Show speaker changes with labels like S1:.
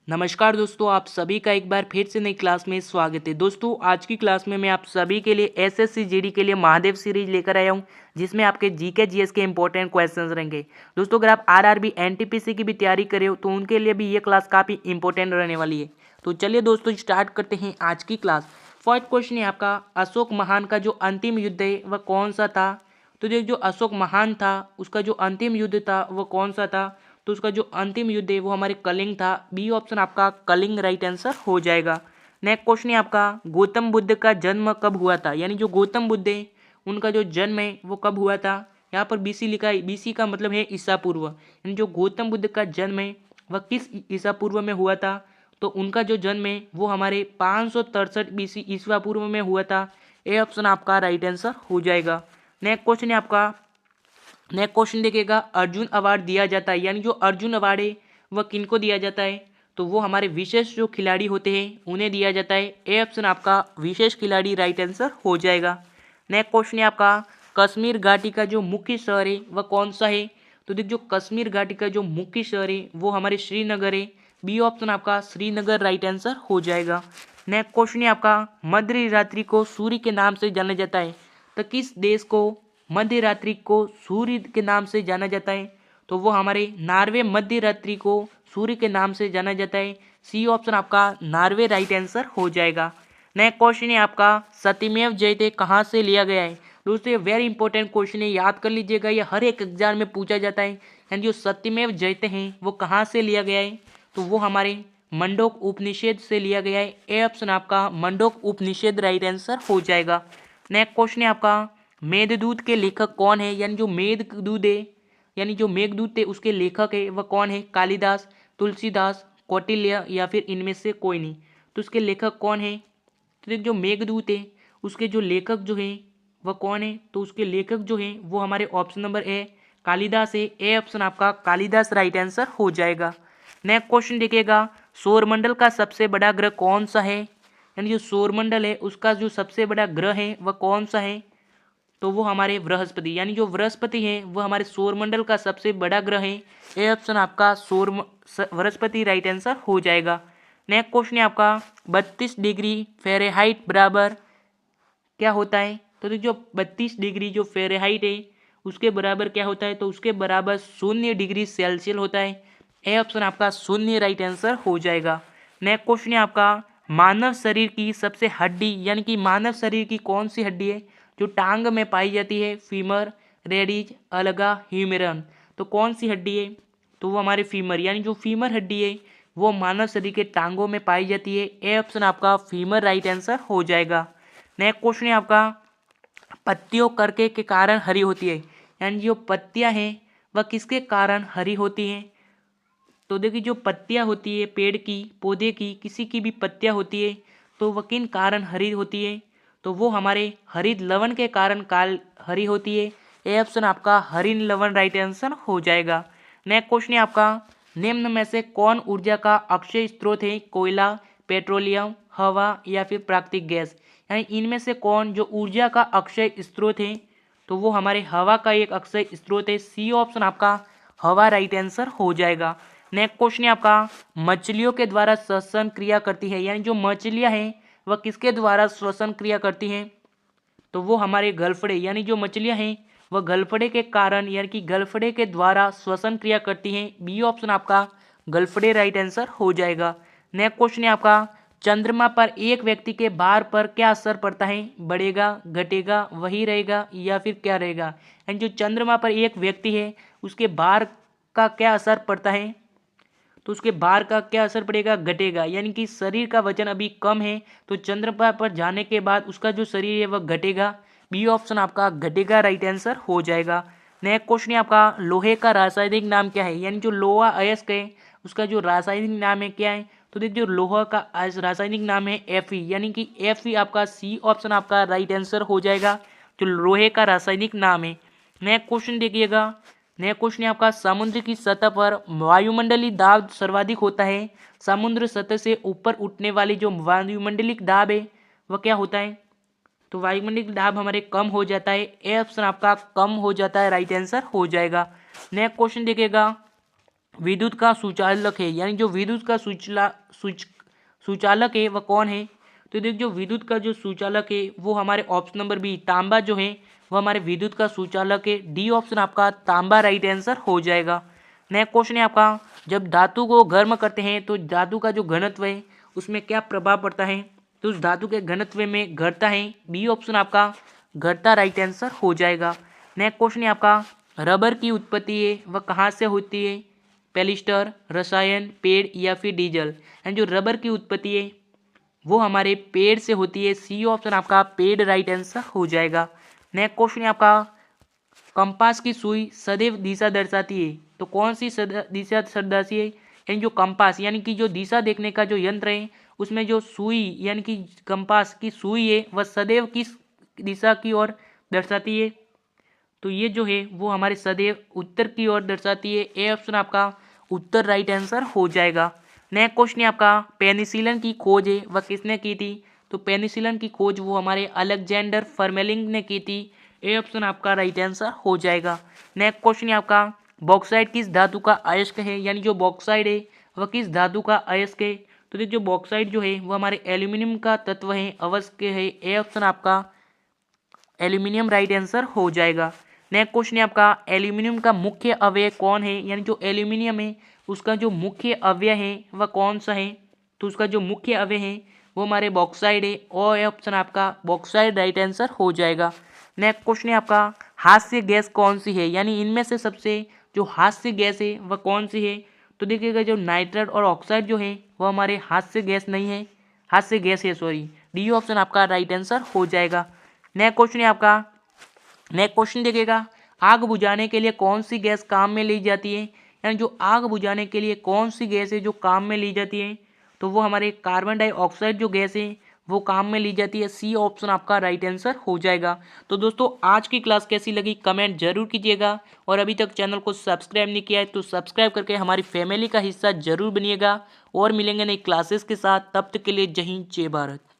S1: नमस्कार दोस्तों, आप सभी का एक बार फिर से नई क्लास में स्वागत है। दोस्तों, आज की क्लास में मैं आप सभी के लिए एसएससी जीडी के लिए महादेव सीरीज लेकर आया हूं, जिसमें आपके जीके जीएस के इंपॉर्टेंट क्वेश्चंस रहेंगे। दोस्तों, अगर आप आरआरबी एनटीपीसी की भी तैयारी कर रहे हो तो उनके लिए भी ये क्लास काफ़ी इंपॉर्टेंट रहने वाली है। तो चलिए दोस्तों, स्टार्ट करते हैं आज की क्लास। फर्स्ट क्वेश्चन है आपका, अशोक महान का जो अंतिम युद्ध है वह कौन सा था। तो जो अशोक महान था उसका जो अंतिम युद्ध था वह कौन सा था। तो उसका जो अंतिम युद्ध है वो हमारे कलिंग था। बी ऑप्शन आपका कलिंग राइट आंसर हो जाएगा। नेक्स्ट क्वेश्चन है आपका, गौतम बुद्ध का जन्म कब हुआ था। यानी जो गौतम बुद्ध है उनका जो जन्म है वो कब हुआ था। यहाँ पर बीसी लिखा है, बीसी का मतलब है ईसा पूर्व। यानी जो गौतम बुद्ध का जन्म है वह किस ईसा पूर्व में हुआ था। तो उनका जो जन्म है वो हमारे 563 बीसी ईसा पूर्व में हुआ था। ए ऑप्शन आपका राइट आंसर हो जाएगा। नेक्स्ट क्वेश्चन है आपका, नेक्स्ट क्वेश्चन देखिएगा, अर्जुन अवार्ड दिया जाता है। यानी जो अर्जुन अवार्ड है वह किनको दिया जाता है। तो वो हमारे विशेष जो खिलाड़ी होते हैं उन्हें दिया जाता है। ए ऑप्शन आपका विशेष खिलाड़ी राइट आंसर हो जाएगा। नेक्स्ट क्वेश्चन है आपका, कश्मीर घाटी का जो मुख्य शहर है वह कौन सा है। तो देखिए, जो कश्मीर घाटी का जो मुख्य शहर है वो हमारे श्रीनगर है। बी ऑप्शन आपका श्रीनगर राइट आंसर हो जाएगा। नेक्स्ट क्वेश्चन है आपका, मध्य रात्रि को सूर्य के नाम से जाना जाता है। तो किस देश को मध्य रात्रि को सूर्य के नाम से जाना जाता है। तो वो हमारे नार्वे मध्य रात्रि को सूर्य के नाम से जाना जाता है। सी ऑप्शन आपका नार्वे राइट आंसर हो जाएगा। नेक्स्ट क्वेश्चन है आपका, सत्यमेव जयते कहाँ से लिया गया है। दोस्तों, ये वेरी इंपॉर्टेंट क्वेश्चन है, याद कर लीजिएगा, ये हर एक एग्जाम में पूछा जाता है। यानी जो सत्यमेव जयते हैं वो कहाँ से लिया गया है। तो वो हमारे मंडोक उपनिषद से लिया गया है। ए ऑप्शन आपका मंडोक उपनिषद राइट आंसर हो जाएगा। नेक्स्ट क्वेश्चन है आपका, मेघदूत के लेखक कौन है। यानी जो मेघदूत है, यानी जो मेघदूत है उसके लेखक है वह कौन है। कालिदास, तुलसीदास, कौटिल्य या फिर इनमें से कोई नहीं। तो उसके लेखक कौन है। तो जो मेघदूत है उसके जो लेखक जो है वह कौन है। तो उसके लेखक जो है वो हमारे ऑप्शन नंबर ए कालिदास है। ए ऑप्शन आपका कालिदास राइट आंसर हो जाएगा। नेक्स्ट क्वेश्चन देखिएगा, सौरमंडल का सबसे बड़ा ग्रह कौन सा है। यानी जो सौरमंडल है उसका जो सबसे बड़ा ग्रह है वह कौन सा है। तो वो हमारे बृहस्पति, यानी जो बृहस्पति है वो हमारे सौरमंडल का सबसे बड़ा ग्रह है। ए ऑप्शन आपका बृहस्पति राइट आंसर हो जाएगा। नेक्स्ट क्वेश्चन है आपका, 32 डिग्री फ़ारेनहाइट बराबर क्या होता है। तो जो 32 डिग्री जो फ़ारेनहाइट है उसके बराबर क्या होता है। तो उसके बराबर 0 डिग्री सेल्सियस होता है। ए ऑप्शन आपका 0 राइट आंसर हो जाएगा। नेक्स्ट क्वेश्चन है आपका, मानव शरीर की सबसे हड्डी, यानी कि मानव शरीर की कौन सी हड्डी है जो टांग में पाई जाती है। फीमर, रेडिज, अलगा, ह्यूमेरन। तो कौन सी हड्डी है। तो वो हमारे फीमर, यानी जो फीमर हड्डी है वो मानव शरीर के टांगों में पाई जाती है। ए ऑप्शन आपका फीमर राइट आंसर हो जाएगा। नेक्स्ट क्वेश्चन है आपका, पत्तियों करके के कारण हरी होती है। यानी जो पत्तियां हैं वह किसके कारण हरी होती हैं। तो देखिए, जो पत्तियां होती है पेड़ की, पौधे की, किसी की भी पत्तियां होती है तो वह किन कारण हरी होती है। तो वो हमारे हरित लवण के कारण काल हरी होती है। ए ऑप्शन आपका हरित लवण राइट आंसर हो जाएगा। नेक्स्ट क्वेश्चन है आपका, निम्न में से कौन ऊर्जा का अक्षय स्रोत है। कोयला, पेट्रोलियम, हवा या फिर प्राकृतिक गैस। यानी इनमें से कौन जो ऊर्जा का अक्षय स्रोत है। तो वो हमारे हवा का एक अक्षय स्रोत है। सी ऑप्शन आपका हवा राइट आंसर हो जाएगा। नेक्स्ट क्वेश्चन है आपका, मछलियों के द्वारा श्वसन क्रिया करती है। यानी जो मछलियां हैं वह किसके द्वारा श्वसन क्रिया करती हैं। तो वो हमारे गलफड़े, यानी जो मछलियां हैं वह गलफड़े के कारण, यानी कि गलफड़े के द्वारा श्वसन क्रिया करती हैं। बी ऑप्शन आपका गलफड़े राइट आंसर हो जाएगा। नेक्स्ट क्वेश्चन है आपका, चंद्रमा पर एक व्यक्ति के भार पर क्या असर पड़ता है। बढ़ेगा, घटेगा, वही रहेगा या फिर क्या रहेगा। यानी जो चंद्रमा पर एक व्यक्ति है उसके भार का क्या असर पड़ता है। तो उसके भार का क्या असर पड़ेगा, घटेगा। यानी कि शरीर का वजन अभी कम है तो चंद्रमा पर जाने के बाद उसका जो शरीर है वह घटेगा। बी ऑप्शन आपका घटेगा राइट आंसर हो जाएगा। नेक्स्ट क्वेश्चन है आपका, लोहे का रासायनिक नाम क्या है। यानी जो लोहा अयस्क है उसका जो रासायनिक नाम है क्या है। तो देखिए, जो लोहा का रासायनिक नाम है Fe, यानी कि Fe आपका सी ऑप्शन आपका राइट आंसर हो जाएगा, जो लोहे का रासायनिक नाम है। नेक्स्ट क्वेश्चन देखिएगा, नेक्स्ट क्वेश्चन है आपका, समुद्र की सतह पर वायुमंडलीय दाब सर्वाधिक होता है। समुद्र सतह से ऊपर उठने वाली जो वायुमंडलिक दाब है वह क्या होता है। तो वायुमंडलिक दाब हमारे कम हो जाता है। ए ऑप्शन आपका कम हो जाता है राइट आंसर हो जाएगा। नेक्स्ट क्वेश्चन देखिएगा, विद्युत का सुचालक है, यानी जो विद्युत का सुचालक है वह कौन है? तो देखिए जो विद्युत का जो सुचालक है वो हमारे ऑप्शन नंबर बी तांबा जो है वो हमारे विद्युत का सुचालक है। डी ऑप्शन आपका तांबा राइट आंसर हो जाएगा। नेक्स्ट क्वेश्चन है आपका, जब धातु को गर्म करते हैं तो धातु का जो घनत्व है उसमें क्या प्रभाव पड़ता है? तो उस धातु के घनत्व में घटता है। बी ऑप्शन आपका घटता राइट आंसर हो जाएगा। नेक्स्ट क्वेश्चन है आपका, रबर की उत्पत्ति है वह कहाँ से होती है? पॉलिएस्टर, रसायन, पेड़ या फिर डीजल? एंड जो रबर की उत्पत्ति है वो हमारे पेड़ से होती है। सी ऑप्शन आपका पेड़ राइट आंसर हो जाएगा। नेक्स्ट क्वेश्चन है आपका, कंपास की सुई सदैव दिशा दर्शाती है, तो कौन सी दिशा दर्शाती है? यानी जो कंपास यानी कि जो दिशा देखने का जो यंत्र है उसमें जो सुई यानी कि कंपास की सुई है वह सदैव किस दिशा की ओर दर्शाती है? तो ये जो है वो हमारे सदैव उत्तर की ओर दर्शाती है। ए ऑप्शन आपका उत्तर राइट आंसर हो जाएगा। नेक्स्ट क्वेश्चन है आपका, पेनिसिलिन की खोज है वह किसने की थी? तो पेनिसिलिन की खोज वो हमारे अलेक्जेंडर फर्मेलिंग ने की थी। ए ऑप्शन आपका राइट आंसर हो जाएगा। नेक्स्ट क्वेश्चन है आपका, बॉक्साइट किस धातु का अयस्क है? यानी जो बॉक्साइट है वह किस धातु का अयस्क है? तो देखिए जो बॉक्साइट जो है वो हमारे एल्यूमिनियम का तत्व है, अवश्य है। ए ऑप्शन आपका एल्यूमिनियम राइट आंसर हो जाएगा। नेक्स्ट क्वेश्चन है आपका, एल्यूमिनियम का मुख्य अवयव कौन है? यानी जो एल्यूमिनियम है उसका जो मुख्य अवयव है वह कौन सा है? तो उसका जो मुख्य अवयव है वो हमारे बॉक्साइड है। और ऑप्शन आपका बॉक्साइड राइट आंसर हो जाएगा। नेक्स्ट क्वेश्चन है आपका, हास्य गैस कौन सी है? यानी इनमें से सबसे जो हास्य गैस है वह कौन सी है? तो देखिएगा जो नाइट्रेट और ऑक्साइड जो है वह हमारे हास्य गैस नहीं है, हास्य गैस है सॉरी। डी ऑप्शन आपका राइट आंसर हो जाएगा। नेक्स्ट क्वेश्चन है आपका, नेक्स्ट क्वेश्चन देखिएगा, आग बुझाने के लिए कौन सी गैस काम में ली जाती है? यानी जो आग बुझाने के लिए कौन सी गैस है जो काम में ली जाती है? तो वो हमारे कार्बन डाइऑक्साइड जो गैस है वो काम में ली जाती है। सी ऑप्शन आपका राइट आंसर हो जाएगा। तो दोस्तों आज की क्लास कैसी लगी कमेंट जरूर कीजिएगा, और अभी तक चैनल को सब्सक्राइब नहीं किया है तो सब्सक्राइब करके हमारी फैमिली का हिस्सा जरूर बनिएगा। और मिलेंगे नई क्लासेस के साथ, तब तक के लिए जय हिंद जय भारत।